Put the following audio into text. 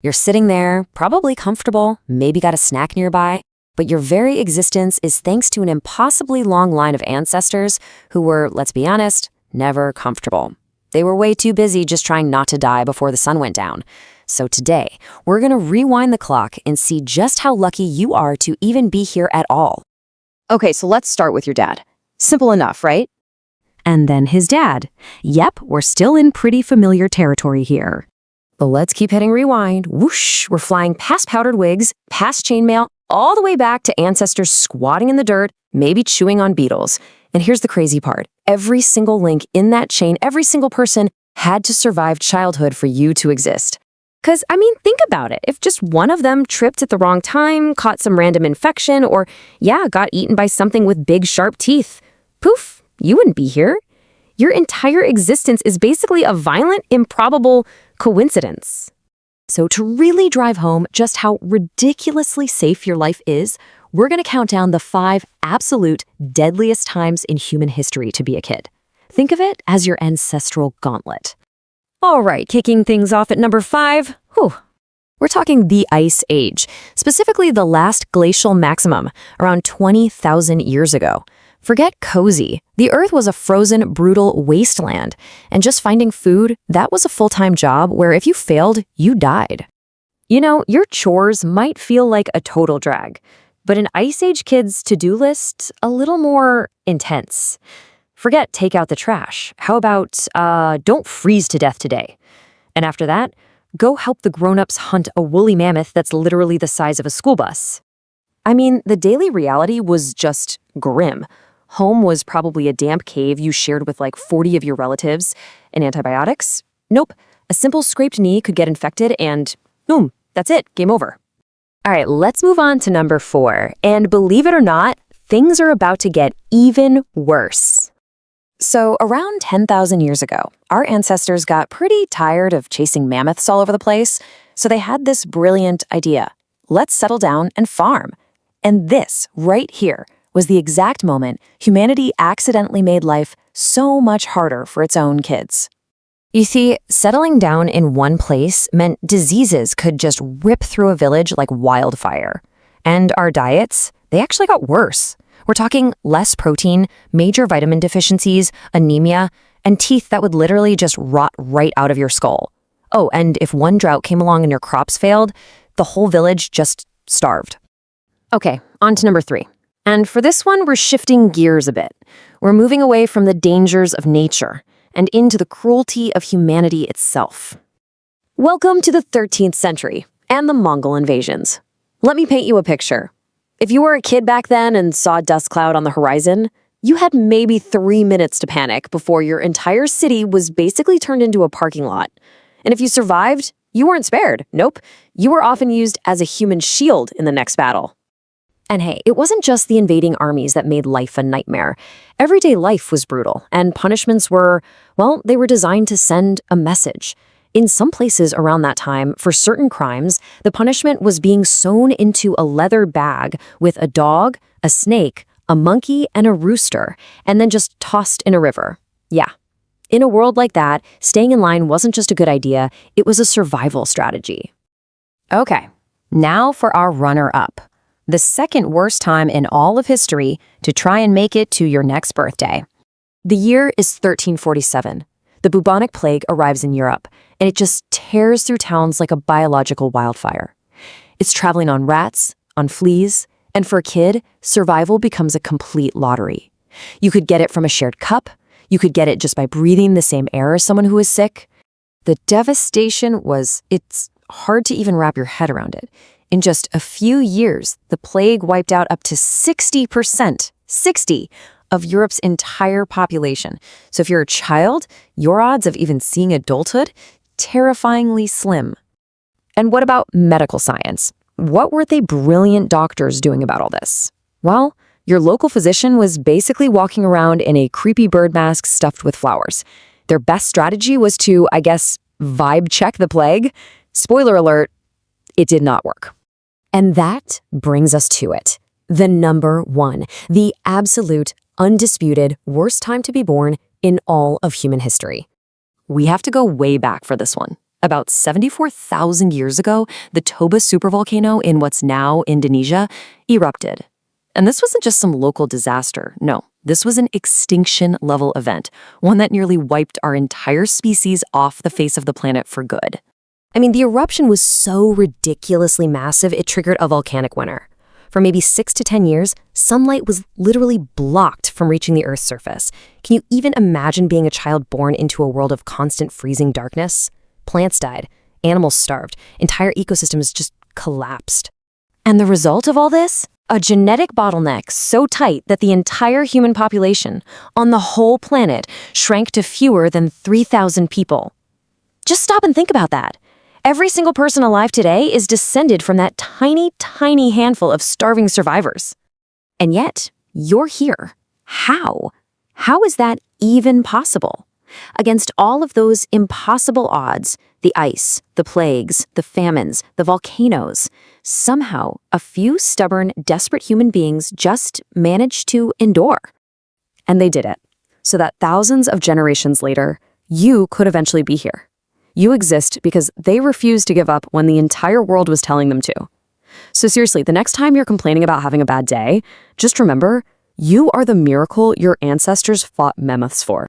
You're sitting there, probably comfortable, maybe got a snack nearby, but your very existence is thanks to an impossibly long line of ancestors who were, let's be honest, never comfortable. They were way too busy just trying not to die before the sun went down. So today, we're going to rewind the clock and see just how lucky you are to even be here at all. Okay, so let's start with your dad. Simple enough, right? And then his dad. Yep, we're still in pretty familiar territory here. But let's keep hitting rewind. Whoosh, we're flying past powdered wigs, past chainmail, all the way back to ancestors squatting in the dirt, maybe chewing on beetles. And here's the crazy part. Every single link in that chain, every single person had to survive childhood for you to exist. Because, think about it. If just one of them tripped at the wrong time, caught some random infection, or, got eaten by something with big, sharp teeth, poof, you wouldn't be here. Your entire existence is basically a violent, improbable coincidence. So to really drive home just how ridiculously safe your life is, we're going to count down the 5 absolute deadliest times in human history to be a kid. Think of it as your ancestral gauntlet. All right, kicking things off at number 5, we're talking the Ice Age, specifically the last glacial maximum, around 20,000 years ago. Forget cozy. The Earth was a frozen, brutal wasteland, and just finding food, that was a full-time job where if you failed, you died. Your chores might feel like a total drag, but an Ice Age kid's to-do list, a little more intense. Forget take out the trash. How about, don't freeze to death today? And after that, go help the grown-ups hunt a woolly mammoth that's literally the size of a school bus. The daily reality was just grim. Home was probably a damp cave you shared with like 40 of your relatives. And antibiotics? Nope. A simple scraped knee could get infected and boom, that's it, game over. All right, let's move on to number 4. And believe it or not, things are about to get even worse. So around 10,000 years ago, our ancestors got pretty tired of chasing mammoths all over the place, so they had this brilliant idea. Let's settle down and farm. And this, right here, was the exact moment humanity accidentally made life so much harder for its own kids. You see, settling down in one place meant diseases could just rip through a village like wildfire. And our diets, they actually got worse. We're talking less protein, major vitamin deficiencies, anemia, and teeth that would literally just rot right out of your skull. Oh, and if one drought came along and your crops failed, the whole village just starved. Okay, on to number 3. And for this one, we're shifting gears a bit. We're moving away from the dangers of nature and into the cruelty of humanity itself. Welcome to the 13th century and the Mongol invasions. Let me paint you a picture. If you were a kid back then and saw a dust cloud on the horizon, you had maybe 3 minutes to panic before your entire city was basically turned into a parking lot. And if you survived, you weren't spared. Nope. You were often used as a human shield in the next battle. And hey, it wasn't just the invading armies that made life a nightmare. Everyday life was brutal, and punishments were, they were designed to send a message. In some places around that time, for certain crimes, the punishment was being sewn into a leather bag with a dog, a snake, a monkey, and a rooster, and then just tossed in a river. Yeah. In a world like that, staying in line wasn't just a good idea, it was a survival strategy. Okay, now for our runner-up. The second worst time in all of history to try and make it to your next birthday. The year is 1347. The bubonic plague arrives in Europe, and it just tears through towns like a biological wildfire. It's traveling on rats, on fleas, and for a kid, survival becomes a complete lottery. You could get it from a shared cup. You could get it just by breathing the same air as someone who is sick. The devastation it's hard to even wrap your head around it. In just a few years, the plague wiped out up to 60%, 60, of Europe's entire population. So if you're a child, your odds of even seeing adulthood, terrifyingly slim. And what about medical science? What were they brilliant doctors doing about all this? Well, your local physician was basically walking around in a creepy bird mask stuffed with flowers. Their best strategy was to, vibe check the plague. Spoiler alert, it did not work. And that brings us to it. The number 1, the absolute, undisputed worst time to be born in all of human history. We have to go way back for this one. About 74,000 years ago, the Toba supervolcano in what's now Indonesia erupted. And this wasn't just some local disaster. No, this was an extinction-level event, one that nearly wiped our entire species off the face of the planet for good. I mean, the eruption was so ridiculously massive, it triggered a volcanic winter. For maybe 6 to 10 years, sunlight was literally blocked from reaching the Earth's surface. Can you even imagine being a child born into a world of constant freezing darkness? Plants died, animals starved, entire ecosystems just collapsed. And the result of all this? A genetic bottleneck so tight that the entire human population on the whole planet shrank to fewer than 3,000 people. Just stop and think about that. Every single person alive today is descended from that tiny, tiny handful of starving survivors. And yet, you're here. How? How is that even possible? Against all of those impossible odds, the ice, the plagues, the famines, the volcanoes, somehow a few stubborn, desperate human beings just managed to endure. And they did it, so that thousands of generations later, you could eventually be here. You exist because they refused to give up when the entire world was telling them to. So seriously, the next time you're complaining about having a bad day, just remember, you are the miracle your ancestors fought mammoths for.